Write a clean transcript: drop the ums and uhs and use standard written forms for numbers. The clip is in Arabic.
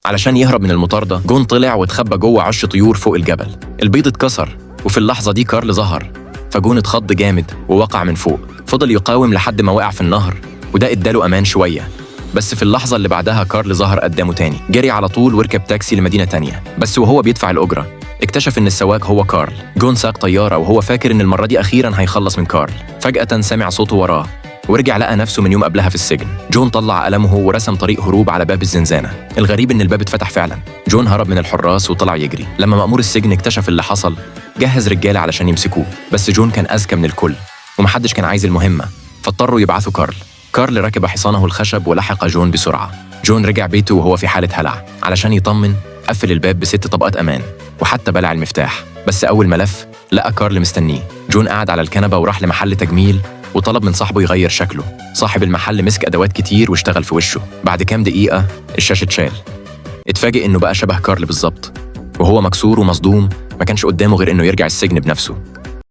علشان يهرب من المطاردة، جون طلع واتخبى جوه عش طيور فوق الجبل. البيض اتكسر، وفي اللحظة دي كارل ظهر، فجون اتخض جامد ووقع من فوق. فضل يقاوم لحد ما وقع في النهر، وده اداله أمان شوية. بس في اللحظة اللي بعدها كارل ظهر قدامه تاني، جري على طول وركب تاكسي لمدينة تانية. بس وهو بيدفع الأجرة اكتشف إن السواق هو كارل. جون ساق طيارة وهو فاكر إن المرة دي أخيراً هيخلص من كارل. فجأة سمع صوته وراه، ورجع لقى نفسه من يوم قبلها في السجن. جون طلع قلمه ورسم طريق هروب على باب الزنزانة. الغريب إن الباب اتفتح فعلاً. جون هرب من الحراس وطلع يجري. لما مأمور السجن اكتشف اللي حصل، جهز رجالة علشان يمسكوه. بس جون كان أذكى من الكل، ومحدش كان عايز المهمة، فاضطروا يبعثوا كارل. كارل ركب حصانه الخشب ولحق جون بسرعة. جون رجع بيته وهو في حالة هلع. علشان يطمن، قفل الباب ب6 طبقات أمان، وحتى بلع المفتاح. بس أول ما لف لقى كارل مستنيه. جون قعد على الكنبة وراح لمحل تجميل وطلب من صاحبه يغير شكله. صاحب المحل مسك أدوات كتير واشتغل في وشه. بعد كام دقيقة الشاشة اتشال. اتفاجئ إنه بقى شبه كارل بالظبط، وهو مكسور ومصدوم. ما كانش قدامه غير إنه يرجع السجن بنفسه.